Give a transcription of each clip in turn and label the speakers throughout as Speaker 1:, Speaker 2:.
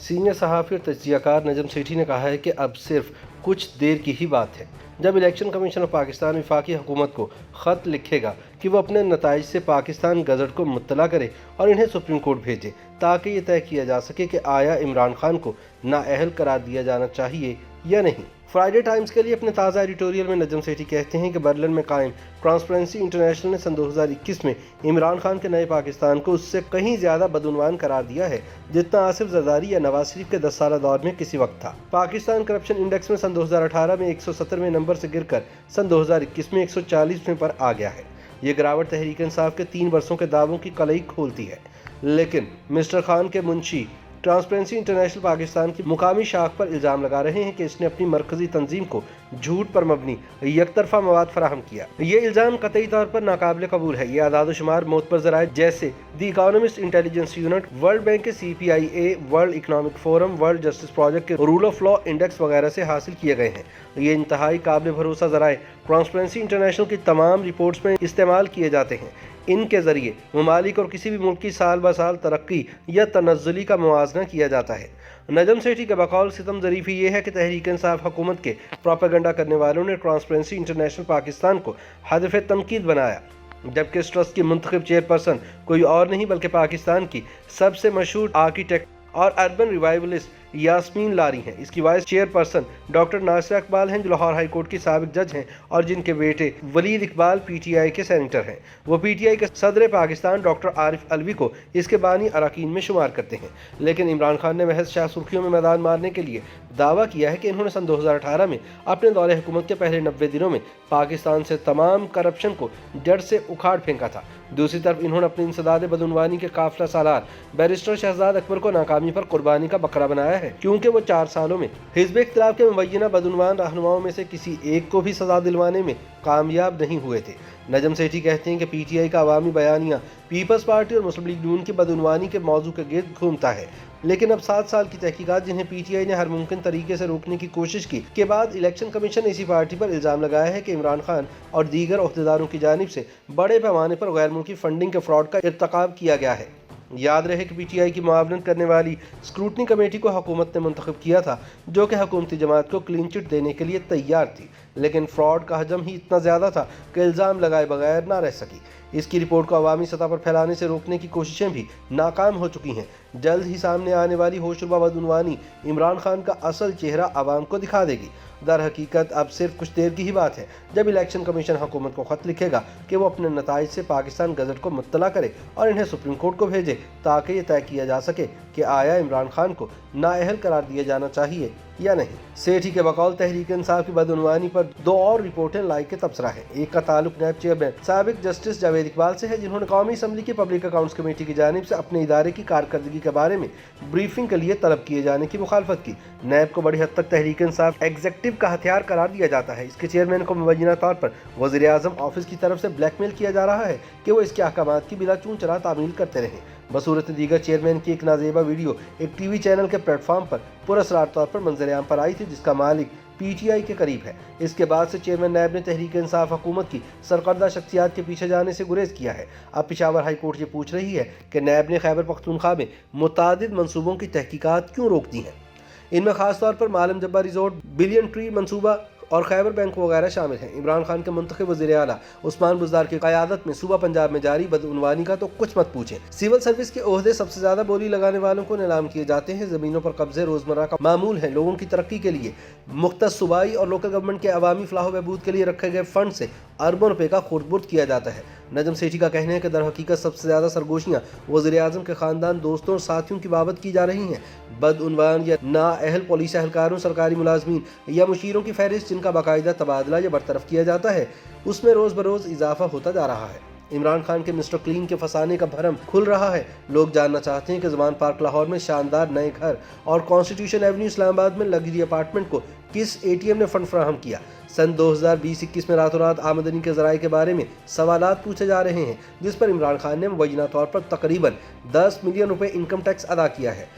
Speaker 1: Senior सहाफ़ी और तज्ज़ियाकार नजम सेठी ने कहा है कि अब सिर्फ कुछ देर की ही बात है जब इलेक्शन कमीशन ऑफ पाकिस्तान वफाकी हुकूमत को ख़त लिखेगा कि वो अपने नताइज से पाकिस्तान गज़ट को मुत्तला करे और इन्हें सुप्रीम कोर्ट भेजे ताकि ये तय किया जा सके कि आया इमरान खान को नाअहल करार दिया जाना चाहिए या नहीं। फ्राइडे टाइम्स के लिए अपने ताज़ा एडिटोरियल में नजम सेठी कहते हैं कि बर्लिन में कायम ट्रांसपेरेंसी इंटरनेशनल ने सन 2021 में इमरान खान के नए पाकिस्तान को उससे कहीं ज़्यादा बदउनवान करार दिया है जितना आसिफ जरदारी या नवाज शरीफ के 10 साल दौर में किसी वक्त था। पाकिस्तान करप्शन इंडेक्स में सन 2018 में 170वें नंबर से गिरकर सन 2021 में 140वें पर आ गया है। ये गिरावट तहरीक इंसाफ के 3 वर्षों के दावों की कलई खोलती है, लेकिन मिस्टर खान के मुंशी ट्रांसपेरेंसी इंटरनेशनल पाकिस्तान की मुकामी शाख पर इल्ज़ाम लगा रहे हैं कि इसने अपनी मरकजी तंजीम को झूठ पर मबनी यकतरफा मवाद फराहम किया। ये इल्ज़ाम कतई तौर पर नाकाबिल कबूल है। ये आदाद-ओ-शुमार मोतबर ज़राए जैसे the economist intelligence unit, world bank के CPIA, world economic forum, world justice project के रूल ऑफ लॉ इंडेक्स वगैरह से हासिल किए गए हैं। ये इंतहाई काबिल भरोसा ज़राए ट्रांसपेरेंसी इंटरनेशनल की तमाम रिपोर्ट्स में इस्तेमाल किए जाते हैं। इनके ज़रिए ममालिक और किसी भी मुल्क की साल ब साल तरक्की या तनज़्ज़ुली का मुआवजा किया जाता है। नजम सेठी के बकौल सितम ज़रीफ़ी ये है कि तहरीक इंसाफ हुकूमत के प्रोपेगेंडा करने वालों ने ट्रांसपेरेंसी इंटरनेशनल पाकिस्तान को हदफ तनकीद बनाया, जबकि इस ट्रस्ट की मुंतखब चेयरपर्सन कोई और नहीं बल्कि पाकिस्तान की सबसे मशहूर आर्किटेक्ट और अर्बन रिवाइवलिस्ट यास्मीन लारी हैं। इसकी vice chairperson doctor Nasir Iqbal हैं जो लाहौर हाई कोर्ट की साबिक जज हैं और जिनके बेटे वलीद इकबाल PTI के सेनेटर हैं। वो PTI के सदर पाकिस्तान डॉक्टर आरिफ अलवी को इसके बानी अरकान में शुमार करते हैं। लेकिन इमरान खान ने महज शाह सुर्खियों में मैदान मारने के लिए दावा किया है कि इन्होंने सन 2018 में अपने दौरे हुकूमत के पहले 90 दिनों में पाकिस्तान से तमाम करप्शन को जड़ से उखाड़ फेंका था। दूसरी तरफ इन्होंने अपनी इंसदाद बदउनवानी के काफिला सालार बैरिस्टर शहजाद अकबर को नाकामी पर कुर्बानी का बकरा बनाया है, क्योंकि वो 4 सालों में हिज़्ब इख्तिलाफ के मुबैना बदउनवान रहनुमाओं में से किसी एक को भी सजा दिलवाने में कामयाब नहीं हुए थे। नजम सेठी कहते हैं कि PTI का अवामी बयानिया पीपल्स पार्टी और मुस्लिम लीग नून की बदउनवानी के मौजू के गिर्द घूमता है, लेकिन अब 7 साल की तहकीकात जिन्हें PTI ने हर मुमकिन तरीके से रोकने की कोशिश की के बाद इलेक्शन कमीशन ने इसी पार्टी पर इल्ज़ाम लगाया है कि इमरान खान और दीगर ओहदेदारों की जानिब से बड़े पैमाने पर गैर मुल्की फंडिंग के फ्रॉड का इर्तकाब किया गया है। याद रहे कि PTI की मुआवनत करने वाली स्क्रूटनी कमेटी को हुकूमत ने मुंतखब किया था, जो कि हुकूमती जमात को क्लीन चिट देने के लिए तैयार थी, लेकिन फ्रॉड का हजम ही इतना ज़्यादा था कि इल्ज़ाम लगाए बगैर ना रह सकी। इसकी रिपोर्ट को अवामी सतह पर फैलाने से रोकने की कोशिशें भी नाकाम हो चुकी हैं। जल्द ही सामने आने वाली होशरुबा बदउनवानी इमरान खान का असल चेहरा आवाम को दिखा देगी। दर हकीकत अब सिर्फ कुछ देर की ही बात है जब इलेक्शन कमीशन हुकूमत को ख़त लिखेगा कि वो अपने नताइज से पाकिस्तान गज़ट को मुत्तला करे और इन्हें सुप्रीम कोर्ट को भेजे ताकि ये तय किया जा सके कि आया इमरान खान को नाअहल करार दिया जाना चाहिए या नहीं। सेठी के बकौल तहरीक इंसाफ की बदउनवानी पर 2 और रिपोर्टें लाइक के तबसरा है। एक का ताल्लुक नैब चेयरमैन साबिक जस्टिस जावेद इकबाल से है, जिन्होंने कौमी असम्बली की पब्लिक अकाउंट्स कमेटी की जानिब से अपने इदारे की कारकर्दगी के बारे में ब्रीफिंग के लिए तलब किए जाने की मुखालफत की। नैब को बड़ी हद तक तहरीक इंसाफ एग्जीक्यूटिव का हथियार करार दिया जाता है। इसके चेयरमैन को मुबैना तौर पर वज़ीर आज़म ऑफिस की तरफ से ब्लैकमेल किया जा रहा है कि वो इसके अहकामात की बिला चूं चला तामील करते रहें। बसूरत दीगर चेयरमैन की एक नाजेबा वीडियो एक TV चैनल के प्लेटफॉर्म पर पुरअसरार तौर पर मंजर-ए-आम पर आई थी, जिसका मालिक PTI के करीब है। इसके बाद से चेयरमैन नैब ने तहरीक इंसाफ हुकूमत की सरकर्दा शख्सियात के पीछे जाने से गुरेज किया है। अब पेशावर हाई कोर्ट ये पूछ रही है कि नैब ने खैबर पख्तूनख्वा में मुतादिद मनसूबों की तहकीकात क्यों रोक दी है। इनमें खास तौर पर मालम जब्बा रिजोर्ट, बिलियन ट्री मनसूबा और खैबर बैंक वगैरह शामिल हैं। इमरान खान के मुंतखब वज़ीर आला उस्मान बुज़दार की क़यादत में सूबा पंजाब में जारी बदउनवानी का तो कुछ मत पूछें। सिविल सर्विस के ओहदे सबसे ज़्यादा बोली लगाने वालों को नीलाम किए जाते हैं। ज़मीनों पर कब्जे रोज़मर्रा का मामूल है। लोगों की तरक्की के लिए मुख्तस सूबाई और लोकल गवर्नमेंट के अवामी फलाह व बहबूद के लिए रखे गए फंड से अरबों रुपये का खुर्द-बुर्द किया जाता है। नजम सेठी का कहना है कि दर हकीकत सबसे ज़्यादा सरगोशियाँ वज़ीर आज़म के ख़ानदान, दोस्तों और साथियों की बाबत की जा रही हैं। बदउनवान या नाअहल पुलिस एहलकारों, सरकारी मुलाजमीन या मुशीरों की फहरिस्त जिनका बाकायदा तबादला या बरतरफ किया जाता है, उसमें रोज़ बरोज़ इजाफा होता जा रहा है। इमरान खान के मिस्टर क्लीन के फसाने का भरम खुल रहा है। लोग जानना चाहते हैं कि ज़मान पार्क लाहौर में शानदार नए घर और कॉन्स्टिट्यूशन एवेन्यू इस्लामाबाद में लग्जरी अपार्टमेंट को किस ATM ने फंड फराहम किया। सन 2020-21 में रातों रात आमदनी के ज़राए के बारे में सवालात पूछे जा रहे हैं, जिस पर इमरान खान ने मुबैना तौर पर तकरीबन 10 मिलियन रुपए इनकम टैक्स अदा किया है।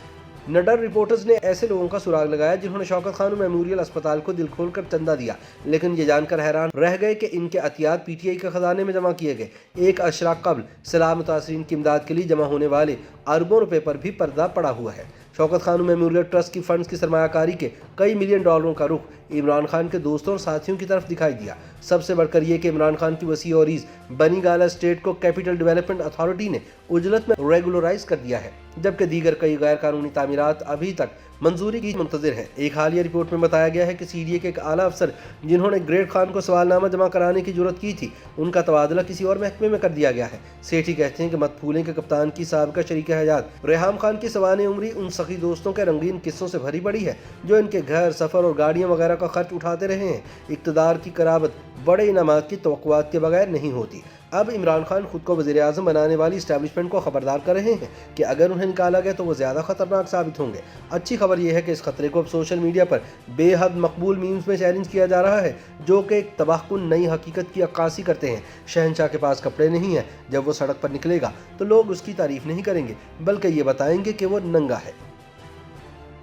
Speaker 1: नडर रिपोर्टर्स ने ऐसे लोगों का सुराग लगाया जिन्होंने शौकत खान मेमोरियल अस्पताल को दिल खोलकर चंदा दिया, लेकिन ये जानकर हैरान रह गए कि इनके अतियात PTI के खजाने में जमा किए गए। एक अशरा कबल सलाह मुतासरीन की इमदाद के लिए जमा होने वाले अरबों रुपए पर भी पर्दा पड़ा हुआ है। शौकत खान मेमोरियल ट्रस्ट की फंड्स की सरमायाकारी के कई मिलियन डॉलरों का रुख इमरान खान के दोस्तों और साथियों की तरफ दिखाई दिया। सबसे बढ़कर ये कि इमरान खान की वसी और ईज बनीगाला स्टेट को कैपिटल डेवलपमेंट अथॉरिटी ने उजलत में रेगुलराइज कर दिया है, जबकि दीगर कई गैर कानूनी तामीरात अभी तक मंजूरी की मुंतजिर है। एक हालिया रिपोर्ट में बताया गया है कि सीडीए के एक आला अफसर जिन्होंने ग्रेट खान को सवालनामा जमा कराने की जुर्रत की थी, उनका तबादला किसी और महकमे में कर दिया गया है। सेठी कहते हैं कि मत भूलें कि कप्तान की साबिका शरीक हयात रेहाम खान की सवाने उम्री उन सखी दोस्तों के रंगीन किस्सों से भरी पड़ी है जो इनके घर, सफर और गाड़ियां वगैरह का खर्च उठाते रहे हैं। इक्तदार की कराबत बड़े इनामात की तवक्कुआत के बगैर नहीं होती। अब इमरान खान खुद को वज़ीर आज़म बनाने वाली इस्टेब्लिशमेंट को खबरदार कर रहे हैं कि अगर उन्हें निकाला गया तो वो ज़्यादा खतरनाक साबित होंगे। अच्छी खबर यह है कि इस खतरे को अब सोशल मीडिया पर बेहद मकबूल मीम्स में चैलेंज किया जा रहा है, जो कि एक तबाहकुन नई हकीकत की अक्कासी करते हैं। शहंशाह के पास कपड़े नहीं हैं, जब वो सड़क पर निकलेगा तो लोग उसकी तारीफ नहीं करेंगे बल्कि ये बताएंगे कि वो नंगा है।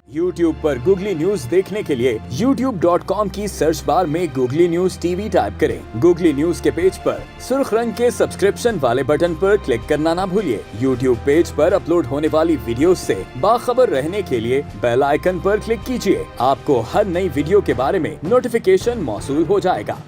Speaker 2: YouTube पर गूगली न्यूज देखने के लिए youtube.com की सर्च बार में गूगली न्यूज टीवी टाइप करें। गूगली न्यूज के पेज पर सुर्ख रंग के सब्सक्रिप्शन वाले बटन पर क्लिक करना ना भूलिए। YouTube पेज पर अपलोड होने वाली वीडियोस से बाखबर रहने के लिए बेल आइकन पर क्लिक कीजिए। आपको हर नई वीडियो के बारे में नोटिफिकेशन मौसूल हो जाएगा।